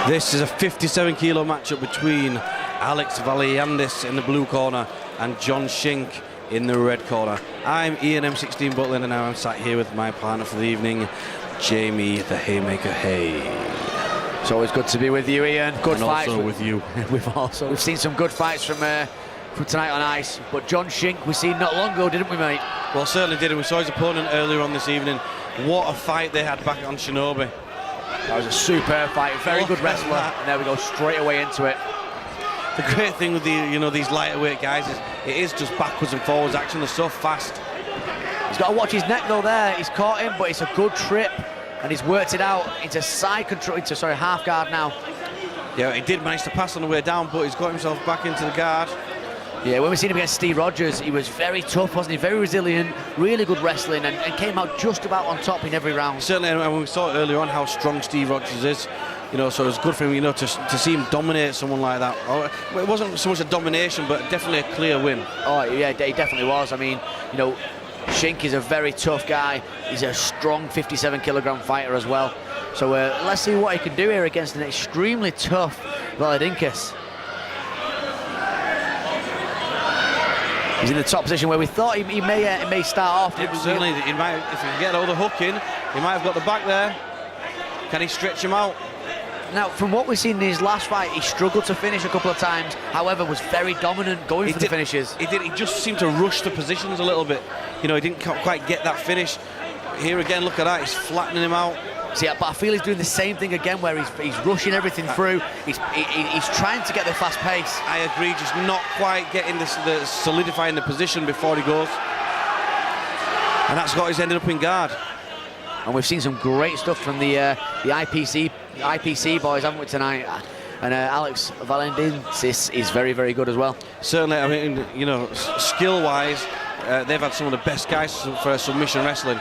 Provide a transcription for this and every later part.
This is a 57-kilo matchup between Alex Valyandis in the blue corner and John Shink in the red corner. I'm Ian M16 Butler, and now I'm sat here with my partner for the evening, Jamie the Haymaker Hay. It's always good to be with you, Ian. Good and fights. Also with you. We've seen some good fights from tonight on ice, but John Shink we seen not long ago, didn't we, mate? Well, certainly did, and we saw his opponent earlier on this evening. What a fight they had back on Shinobi. That was a superb fight, very good wrestler, and there we go, straight away into it. The great thing with these lighter-weight guys is it is just backwards and forwards action. They're so fast. He's got to watch his neck though there. He's caught him, but it's a good trip, and he's worked it out into side control, half guard now. Yeah, he did manage to pass on the way down, but he's got himself back into the guard. Yeah, when we seen him against Steve Rogers, he was very tough, wasn't he? Very resilient, really good wrestling, and came out just about on top in every round. Certainly, and we saw earlier on how strong Steve Rogers is. So it's good for him, to see him dominate someone like that. It wasn't so much a domination, but definitely a clear win. Oh, yeah, he definitely was. I mean, Shink is a very tough guy. He's a strong 57-kilogram fighter as well. So let's see what he can do here against an extremely tough Valyandis. He's in the top position where we thought he may start off. Yeah, certainly, he might, if he can get all the hook in, he might have got the back there. Can he stretch him out? Now, from what we've seen in his last fight, he struggled to finish a couple of times. However, was very dominant going for the finishes. He did. He just seemed to rush the positions a little bit. He didn't quite get that finish. Here again, look at that. He's flattening him out. See, but I feel he's doing the same thing again, where he's rushing everything through. He's trying to get the fast pace. I agree, just not quite getting the solidifying the position before he goes. And that's got his ended up in guard. And we've seen some great stuff from the IPC boys, haven't we, tonight? And Alex Valyandis is very, very good as well. Certainly, I mean, skill-wise, they've had some of the best guys for submission wrestling.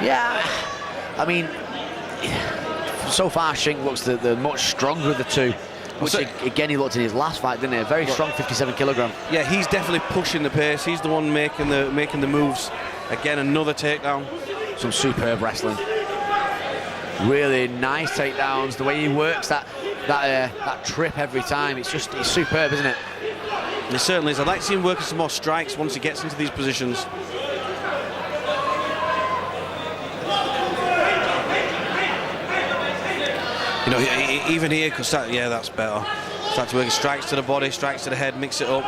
Yeah. I mean, so far Shink looks the much stronger of the two, which again he looked in his last fight, didn't he? A very strong 57-kilogram. Yeah, he's definitely pushing the pace. He's the one making the moves. Again, another takedown. Some superb wrestling. Really nice takedowns. The way he works that trip every time, it's superb, isn't it? It certainly is. I'd like to see him working some more strikes once he gets into these positions. Even here could start. Yeah, that's better. Start to work strikes to the body, strikes to the head, mix it up.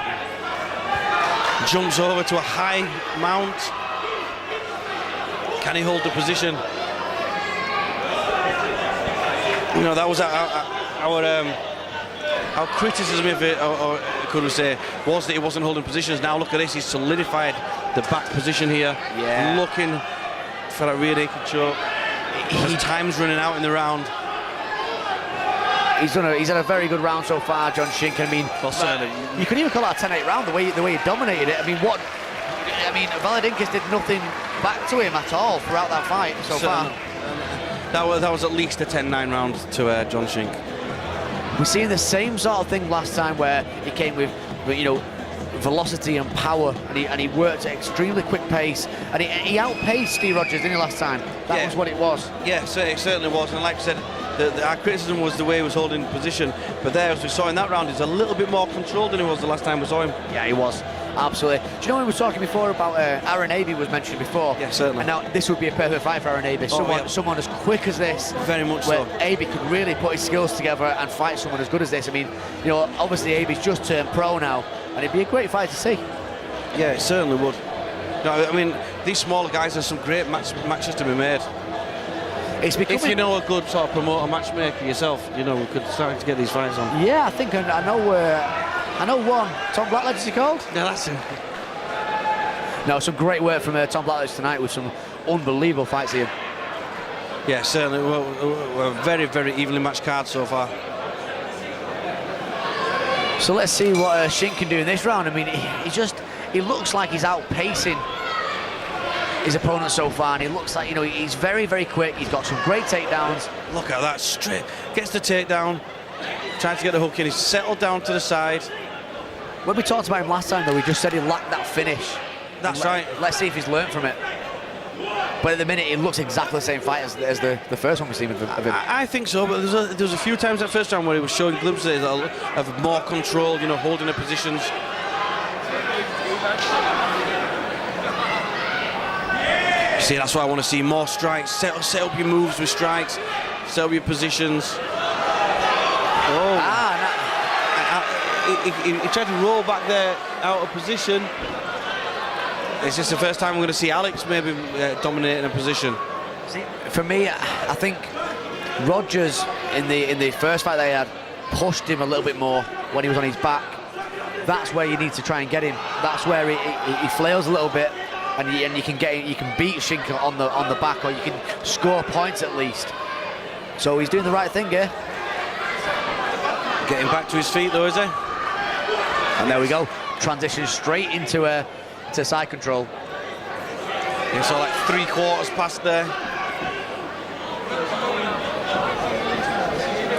Jumps over to a high mount. Can he hold the position? That was our criticism of it, or could we say, was that he wasn't holding positions. Now look at this, he's solidified the back position here. Yeah. Looking for that rear naked choke. His time's running out in the round. He's had a very good round so far, John Shink. I mean, you could even call that a 10-8 round, the way he dominated it. I mean, Valyandis did nothing back to him at all throughout that fight so far. That was at least a 10-9 round to John Shink. We're seeing the same sort of thing last time, where he came with, velocity and power, and he worked at extremely quick pace, and he outpaced Steve Rogers, didn't he, last time? That was what it was. Yeah, it certainly was, and like I said, our criticism was the way he was holding position, but there, as we saw in that round, he's a little bit more controlled than he was the last time we saw him. Yeah, he was. Absolutely. Do you know, we were talking before about Aaron Abbey was mentioned before? Yeah, certainly. And now this would be a perfect fight for Aaron Abbey. Someone as quick as this. Very much where so. Abbey could really put his skills together and fight someone as good as this. I mean, obviously Abbey's just turned pro now, and it'd be a great fight to see. Yeah, it certainly would. I mean, these smaller guys have some great matches to be made. If you know a good sort of promoter, matchmaker yourself, we could start to get these fights on. Yeah, I think I know one. Tom Blackledge, is he called? Yeah, that's him. No, some great work from Tom Blackledge tonight with some unbelievable fights here. Yeah, certainly. We're a very, very evenly matched card so far. So let's see what Shink can do in this round. I mean, he looks like he's outpacing his opponent so far, and he looks like, you know, he's very, very quick. He's got some great takedowns. Look at that, straight, gets the takedown, trying to get the hook in. He's settled down to the side. When we talked about him last time, though, we just said he lacked that finish. That's right. Let's see if he's learned from it. But at the minute, it looks exactly the same fight as the first one we've seen of him. I think so, but there was a few times that first round where he was showing glimpses of more control, you know, holding the positions. See, that's why I want to see more strikes. Set up your moves with strikes. Set up your positions. Oh. He tried to roll back there out of position. It's just the first time we're going to see Alex maybe dominating a position. See, for me, I think Rogers in the first fight they had pushed him a little bit more when he was on his back. That's where you need to try and get him. That's where he flails a little bit, and you can beat Shink on the back, or you can score points at least. So he's doing the right thing here. Getting back to his feet though, is he? And there we go. Transition straight into side control. Yeah, so like 3/4 past there.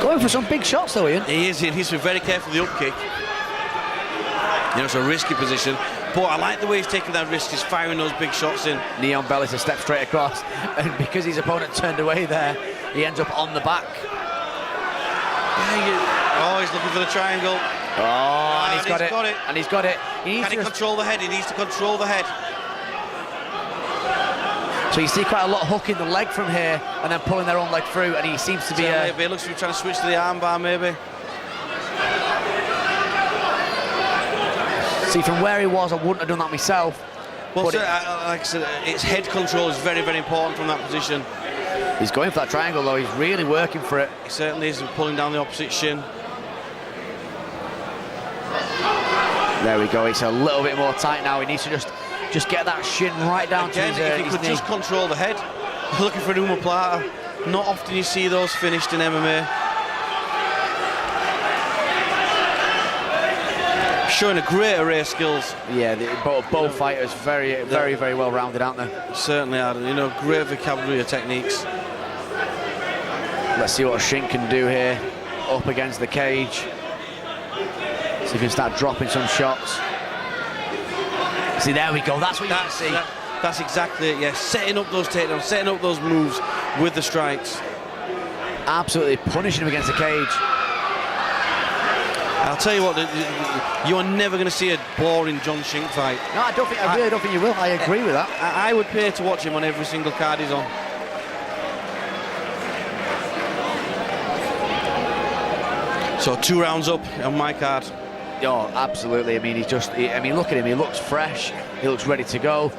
Going for some big shots though, Ian. He is. He needs to be very careful with the up kick. You know, it's a risky position, but I like the way he's taking that risk. He's firing those big shots in. Neon Belly's a step straight across, and because his opponent turned away there, he ends up on the back. Oh, he's looking for the triangle. Oh, and he's got it. And he's got it. Can he control the head? He needs to control the head. So you see quite a lot of hooking the leg from here, and then pulling their own leg through, and he seems to be... Maybe it looks like he's trying to switch to the armbar, maybe. See, from where he was, I wouldn't have done that myself. Well, like I said, its head control is very, very important from that position. He's going for that triangle, though. He's really working for it. He certainly is, pulling down the opposite shin. There we go. It's a little bit more tight now. He needs to just get that shin right down to his knee. If he could just control the head. Looking for an omoplata. Not often you see those finished in MMA. Showing a great array of skills. Yeah, both fighters very, very well rounded, aren't they? Certainly are. You know, great vocabulary of techniques. Let's see what Shink can do here, up against the cage. See if he can start dropping some shots. See, there we go. That's what you want to see. That's exactly it, yeah. Setting up those takedowns, setting up those moves with the strikes. Absolutely punishing him against the cage. I'll tell you what, you are never going to see a boring John Shink fight. No, I really don't think you will. I agree with that. I would pay to watch him on every single card he's on. So 2 rounds up on my card. Oh, absolutely. I mean, look at him. He looks fresh. He looks ready to go.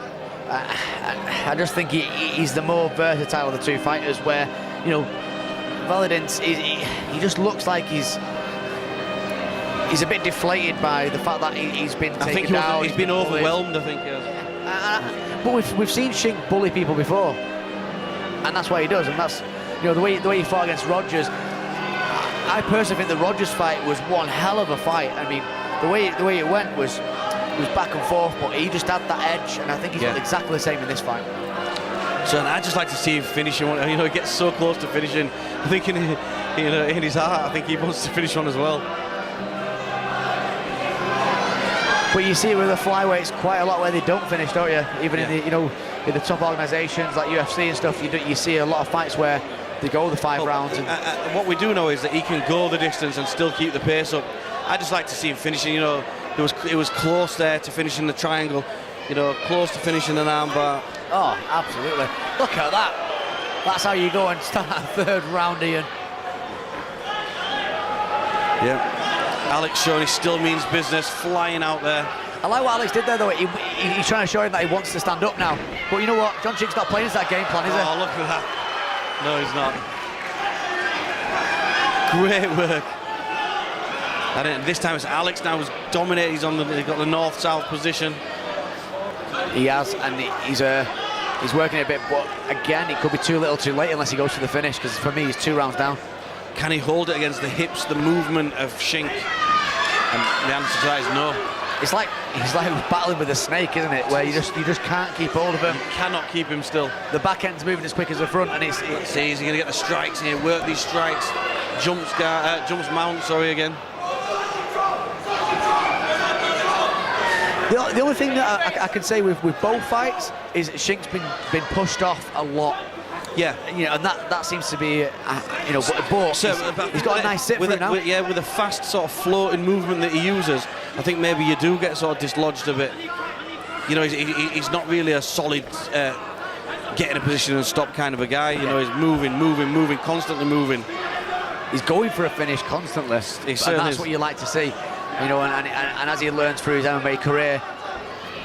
I just think he's the more versatile of the two fighters. Where, you know, Valyandis, he just looks like he's a bit deflated by the fact that he's been taken down. He's been overwhelmed. I think. But we've seen Shink bully people before, and that's what he does. And that's, you know, the way he fought against Rogers. I personally think the Rogers fight was one hell of a fight. I mean, the way it went was back and forth, but he just had that edge, and I think he's done exactly the same in this fight. So I'd just like to see him finishing one. You know, he gets so close to finishing. I think in his heart, I think he wants to finish one as well. But you see with the flyweights quite a lot where they don't finish, don't you? Even in the top organisations like UFC and stuff, you see a lot of fights where they go the 5 rounds. And what we do know is that he can go the distance and still keep the pace up. I just like to see him finishing. You know, it was close there to finishing the triangle. You know, close to finishing an armbar. Oh, absolutely! Look at that. That's how you go and start a 3rd round, Ian. Yeah. Alex showing he still means business, flying out there. I like what Alex did there, though. He's trying to show him that he wants to stand up now. But you know what? John Shink's not playing into that game plan, is he? Oh, look at that. No, he's not. Great work. And this time it's Alex now who's dominated. He's got the north-south position. He has, and he's working a bit, but again, it could be too little too late unless he goes for the finish, because for me, he's 2 rounds down. Can he hold it against the hips, the movement of Shink? And the answer to that is no. It's like he's like battling with a snake, isn't it? Where you just can't keep hold of him. You cannot keep him still. The back end's moving as quick as the front, and it's See, he's going to get the strikes here, work these strikes. Jumps mount, sorry, again. The only thing that I can say with both fights is Shink's been pushed off a lot. Yeah, You know, and that seems to be, you know, but he's got a nice sit for it now. With a fast sort of floating movement that he uses, I think maybe you do get sort of dislodged a bit. You know, he's not really a solid get in a position and stop kind of a guy. You know, he's moving, constantly moving. He's going for a finish constantly, and that's what you like to see. You know, and as he learns through his MMA career,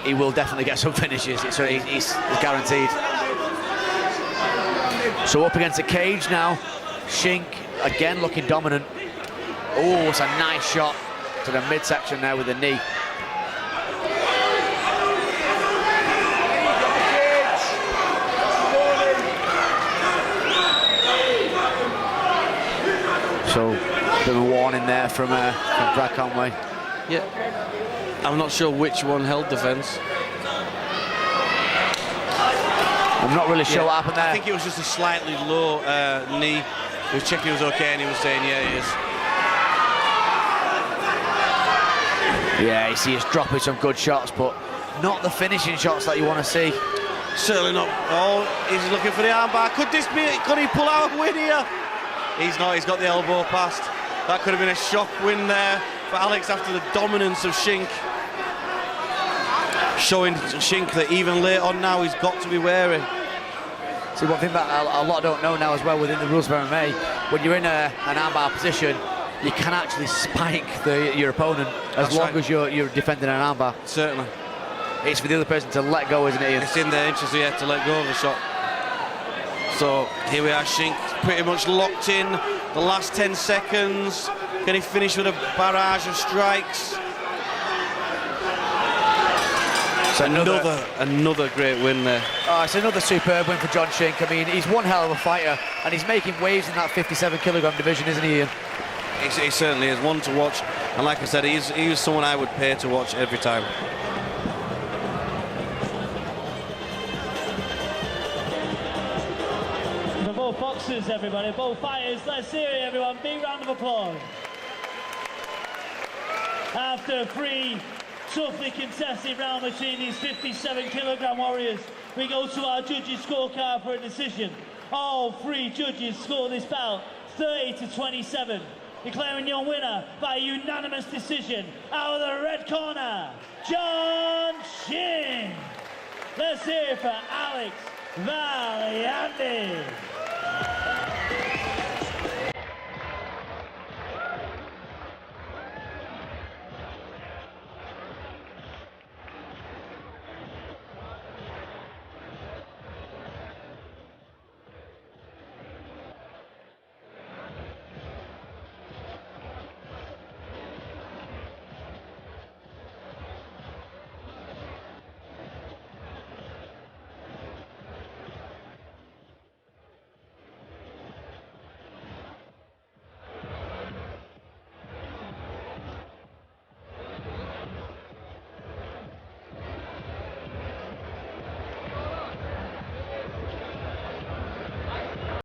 he will definitely get some finishes. So he's guaranteed. So up against the cage now, Shink again looking dominant. Oh, it's a nice shot to the midsection there with the knee. So, bit of a warning there from Brad Conway. Yeah, I'm not sure which one held the fence. I'm not really sure what happened there. I think it was just a slightly low knee. He was checking he was okay, and he was saying, yeah, he is. Yeah, you see, he's dropping some good shots, but not the finishing shots that you want to see. Certainly not. Oh, he's looking for the armbar. Could this be it? Could he pull out a win here? He's not. He's got the elbow past. That could have been a shock win there for Alex after the dominance of Shink. Showing Shink that even late on now, he's got to be wary. See, one thing that a lot don't know now as well within the rules of MMA, when you're in an armbar position, you can actually spike your opponent as long as you're defending an armbar. Certainly. It's for the other person to let go, isn't it, Ian? It's in their interest, yeah, to let go of the shot. So here we are, Shink pretty much locked in. The last 10 seconds. Can he finish with a barrage of strikes? So another great win there. Oh, it's another superb win for John Shink. I mean, he's one hell of a fighter, and he's making waves in that 57-kilogram division, isn't he, Ian? He certainly is one to watch, and like I said, he's someone I would pay to watch every time. For both boxers, everybody, both fighters, let's hear it, everyone. Big round of applause. After 3 toughly contested round between these 57-kilogram warriors, we go to our judges' scorecard for a decision. All 3 judges score this bout 30-27, declaring your winner by unanimous decision out of the red corner, John Shink. Let's hear it for Alex Valyandis.